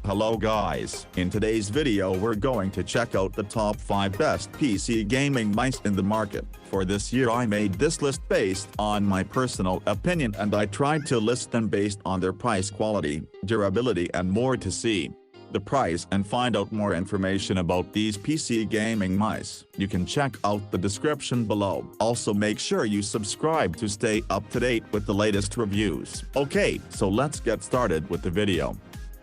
Hello guys, in today's video we're going to check out the top 5 best PC gaming mice in the market. For this year I made this list based on my personal opinion and I tried to list them based on their price, quality, durability and more to see the price and find out more information about these PC gaming mice. You can check out the description below. Also make sure you subscribe to stay up to date with the latest reviews. Okay, so let's get started with the video.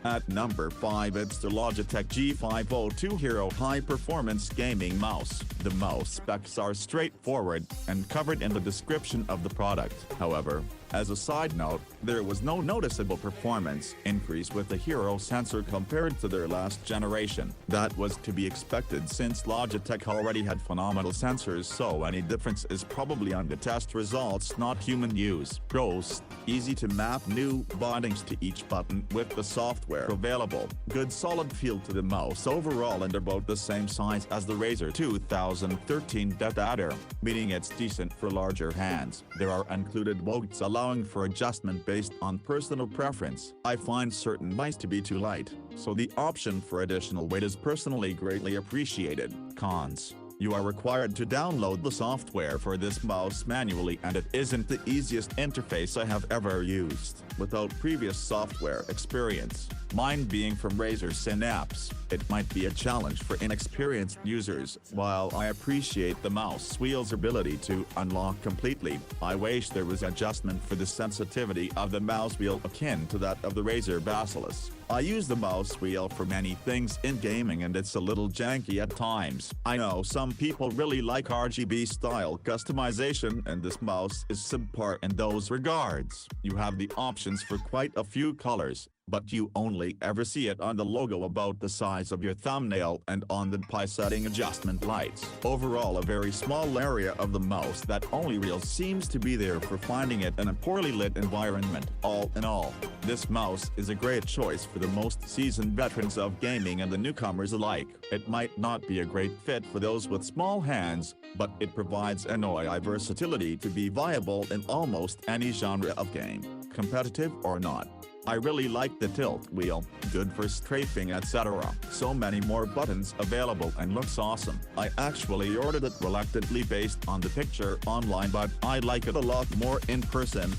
At number 5 it's the Logitech G930 Hero High Performance Gaming Mouse. The mouse specs are straightforward and covered in the description of the product. However, as a side note, there was no noticeable performance increase with the Hero sensor compared to their last generation. That was to be expected since Logitech already had phenomenal sensors, so any difference is probably on the test results, not human use. Pros: easy to map new bindings to each button with the software available. Good solid feel to the mouse overall and about the same size as the Razer 2013 Adder, meaning it's decent for larger hands. There are included modes allowing for adjustment based on personal preference. I find certain mice to be too light, so the option for additional weight is personally greatly appreciated. Cons: you are required to download the software for this mouse manually and it isn't the easiest interface I have ever used. Without previous software experience, mine being from Razer Synapse, it might be a challenge for inexperienced users. While I appreciate the mouse wheel's ability to unlock completely, I wish there was adjustment for the sensitivity of the mouse wheel akin to that of the Razer Basilisk. I use the mouse wheel for many things in gaming and it's a little janky at times. I know some people really like RGB style customization and this mouse is subpar in those regards. You have the options for quite a few colors, but you only ever see it on the logo about the size of your thumbnail and on the pie setting adjustment lights. Overall, a very small area of the mouse that only real seems to be there for finding it in a poorly lit environment. All in all, this mouse is a great choice for the most seasoned veterans of gaming and the newcomers alike. It might not be a great fit for those with small hands, but it provides NOI versatility to be viable in almost any genre of game, competitive or not. I really like the tilt wheel, good for strafing etc. So many more buttons available and looks awesome. I actually ordered it reluctantly based on the picture online, but I like it a lot more in person.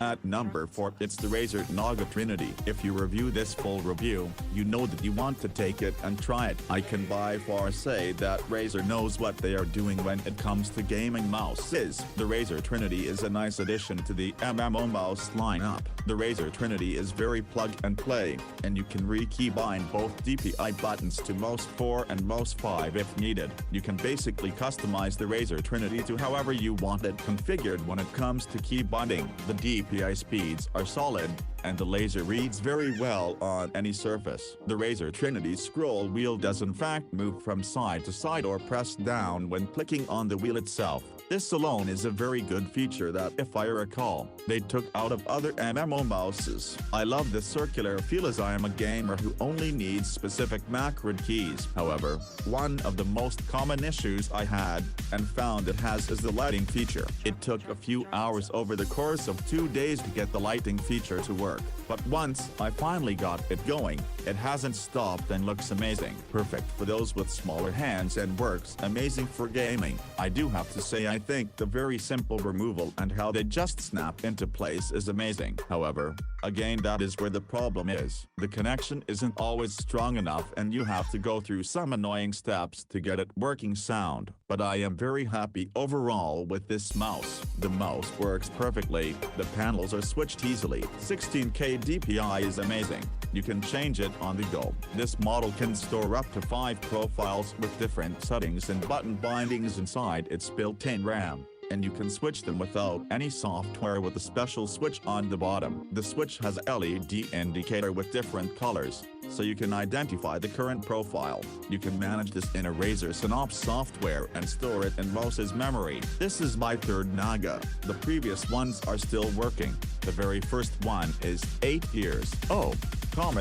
At number 4 it's the Razer Naga Trinity. If you review this full review, you know that you want to take it and try it. I can by far say that Razer knows what they are doing when it comes to gaming mouses. The Razer Trinity is a nice addition to the MMO mouse lineup. The Razer Trinity is very plug and play, and you can re-keybind both DPI buttons to mouse 4 and mouse 5 if needed. You can basically customize the Razer Trinity to however you want it configured when it comes to key binding. The DPI speeds are solid, and the laser reads very well on any surface. The Razer Trinity scroll wheel does in fact move from side to side or press down when clicking on the wheel itself. This alone is a very good feature that, if I recall, they took out of other MMO mouses. I love the circular feel as I am a gamer who only needs specific macro keys. However, one of the most common issues I had and found it has is the lighting feature. It took a few hours over the course of 2 days to get the lighting feature to work, but once I finally got it going, it hasn't stopped and looks amazing. Perfect for those with smaller hands and works amazing for gaming. I do have to say I think the very simple removal and how they just snap into place is amazing. However, again that is where the problem is. The connection isn't always strong enough and you have to go through some annoying steps to get it working sound. But I am very happy overall with this mouse. The mouse works perfectly, the panels are switched easily, 16K DPI is amazing. You can change it on the go. This model can store up to 5 profiles with different settings and button bindings inside its built-in RAM, and you can switch them without any software with a special switch on the bottom. The switch has a LED indicator with different colors, so you can identify the current profile. You can manage this in a Razer Synapse software and store it in mouse's memory. This is my third Naga. The previous ones are still working. The very first one is 8 years. Oh,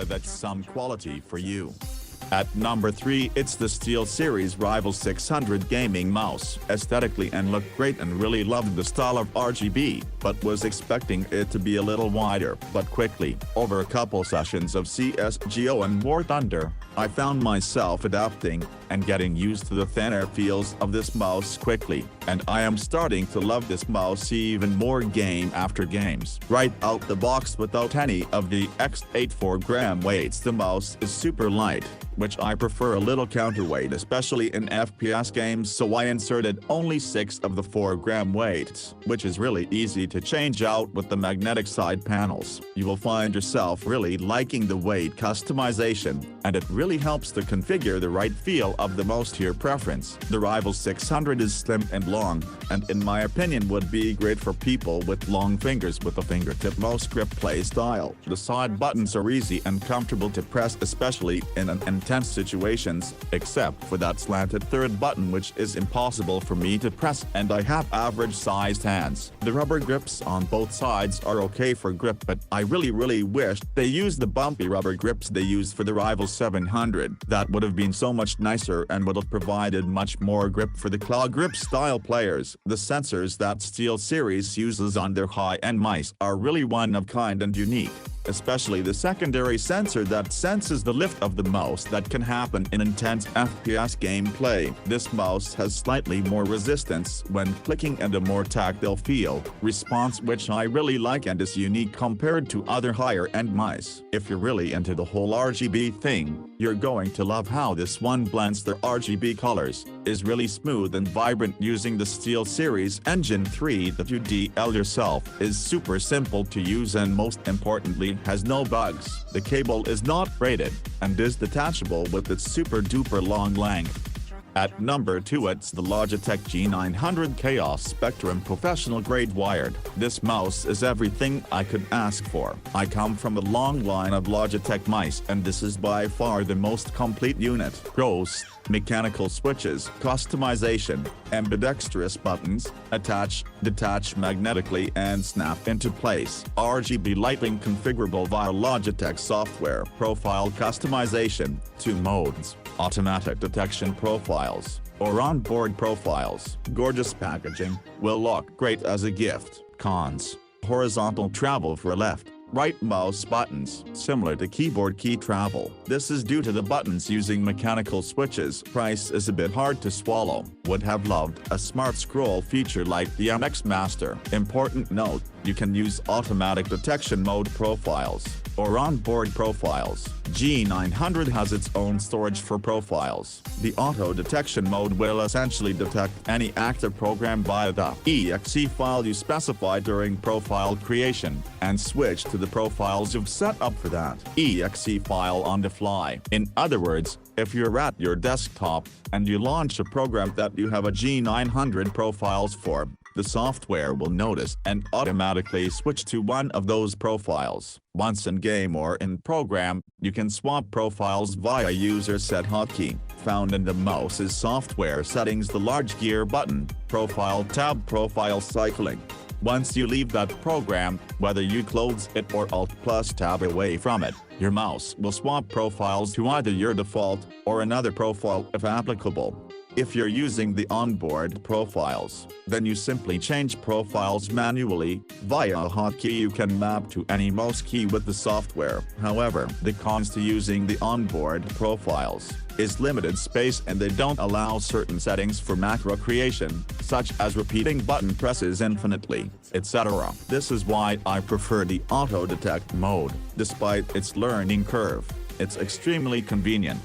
that's some quality for you. At number 3, it's the SteelSeries Rival 600 gaming mouse. Aesthetically and looked great and really loved the style of RGB, but was expecting it to be a little wider. But quickly, over a couple sessions of CSGO and War Thunder, I found myself adapting and getting used to the thinner feels of this mouse quickly, and I am starting to love this mouse even more game after games. Right out the box without any of the extra 4-gram weights, the mouse is super light, which I prefer a little counterweight especially in FPS games, so I inserted only 6 of the 4-gram weights, which is really easy to change out with the magnetic side panels. You will find yourself really liking the weight customization, and it really helps to configure the right feel of the mouse to your preference. The Rival 600 is slim and long, and in my opinion would be great for people with long fingers with a fingertip mouse grip play style. The side buttons are easy and comfortable to press, especially in an intense situations, except for that slanted third button which is impossible for me to press, and I have average sized hands. The rubber grips on both sides are okay for grip, but I really wished they used the bumpy rubber grips they used for the Rival 700. That would have been so much nicer and would have provided much more grip for the claw grip style players. The sensors that SteelSeries uses on their high-end mice are really one of kind and unique, especially the secondary sensor that senses the lift of the mouse that can happen in intense FPS gameplay. This mouse has slightly more resistance when clicking and a more tactile feel response, which I really like and is unique compared to other higher-end mice. If you're really into the whole RGB thing, you're going to love how this one blends the RGB colors, is really smooth and vibrant using the SteelSeries Engine 3 that you DL yourself, is super simple to use, and most importantly has no bugs. The cable is not braided, and is detachable with its super duper long length. At number 2, it's the Logitech G930 Chaos Spectrum Professional Grade Wired. This mouse is everything I could ask for. I come from a long line of Logitech mice, and this is by far the most complete unit. Pros: mechanical switches, customization, ambidextrous buttons, attach, detach magnetically and snap into place. RGB lighting configurable via Logitech software. Profile customization, 2 modes: automatic detection profiles or onboard profiles. Gorgeous packaging, will look great as a gift. Cons: horizontal travel for left, right mouse buttons, similar to keyboard key travel. This is due to the buttons using mechanical switches. Price is a bit hard to swallow. Would have loved a smart scroll feature like the MX Master. Important note: you can use automatic detection mode profiles or onboard profiles. G900 has its own storage for profiles. The auto detection mode will essentially detect any active program via the exe file you specify during profile creation, and switch to the profiles you've set up for that exe file on the fly. In other words, if you're at your desktop and you launch a program that you have a G900 profiles for, the software will notice and automatically switch to one of those profiles. Once in-game or in program, you can swap profiles via user set hotkey, found in the mouse's software settings, the large gear button, profile tab, profile cycling. Once you leave that program, whether you close it or Alt+Tab away from it, your mouse will swap profiles to either your default or another profile if applicable. If you're using the onboard profiles, then you simply change profiles manually. Via a hotkey you can map to any mouse key with the software. However, the cons to using the onboard profiles is limited space, and they don't allow certain settings for macro creation, such as repeating button presses infinitely, etc. This is why I prefer the auto detect mode. Despite its learning curve, it's extremely convenient.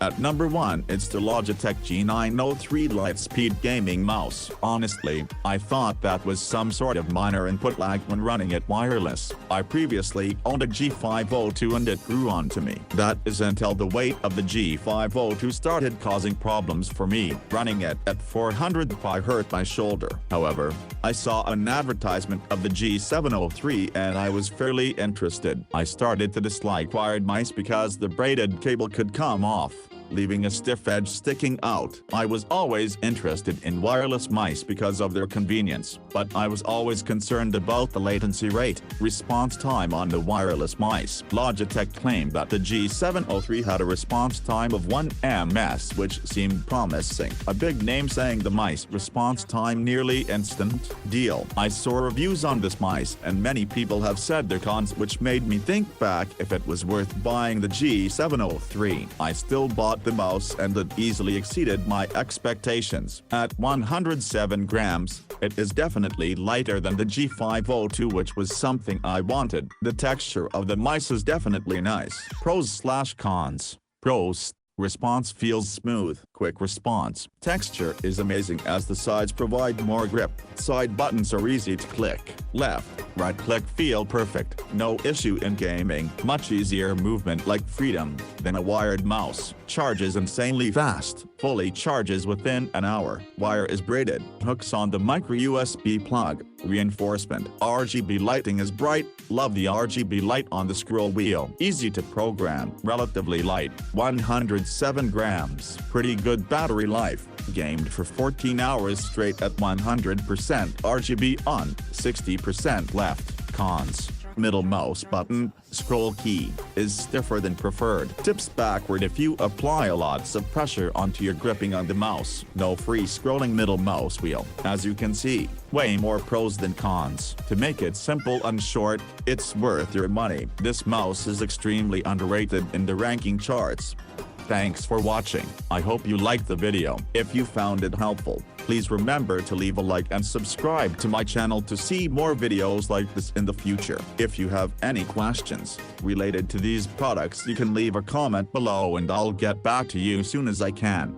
At number 1, it's the Logitech G903 Lightspeed Gaming Mouse. Honestly, I thought that was some sort of minor input lag when running it wireless. I previously owned a G502 and it grew on to me. That is until the weight of the G502 started causing problems for me. Running it at 400 pi hurt my shoulder. However, I saw an advertisement of the G703 and I was fairly interested. I started to dislike wired mice because the braided cable could come off. leaving a stiff edge sticking out. I was always interested in wireless mice because of their convenience, but I was always concerned about the latency rate, response time on the wireless mice. Logitech claimed that the G930 had a response time of 1 ms, which seemed promising. A big name saying the mice response time nearly instant deal. I saw reviews on this mice and many people have said their cons, which made me think back if it was worth buying the G903. I still bought the mouse and it easily exceeded my expectations. At 107 grams, it is definitely lighter than the G502, which was something I wanted. The texture of the mice is definitely nice. Pros/cons. Pros: response feels smooth, quick response. Texture is amazing as the sides provide more grip. Side buttons are easy to click. Left, right click feel perfect. No issue in gaming. Much easier movement like freedom than a wired mouse. Charges insanely fast. Fully charges within an hour. Wire is braided. Hooks on the micro USB plug. Reinforcement. RGB lighting is bright. Love the RGB light on the scroll wheel. Easy to program. Relatively light. 107 grams. Pretty good battery life. Gamed for 14 hours straight at 100% RGB on, 60% left. Cons. Middle mouse button, scroll key, is stiffer than preferred. Tips backward if you apply lots of pressure onto your gripping on the mouse. No free scrolling middle mouse wheel. As you can see, way more pros than cons. To make it simple and short, it's worth your money. This mouse is extremely underrated in the ranking charts. Thanks for watching. I hope you liked the video. If you found it helpful, please remember to leave a like and subscribe to my channel to see more videos like this in the future. If you have any questions related to these products, you can leave a comment below and I'll get back to you soon as I can.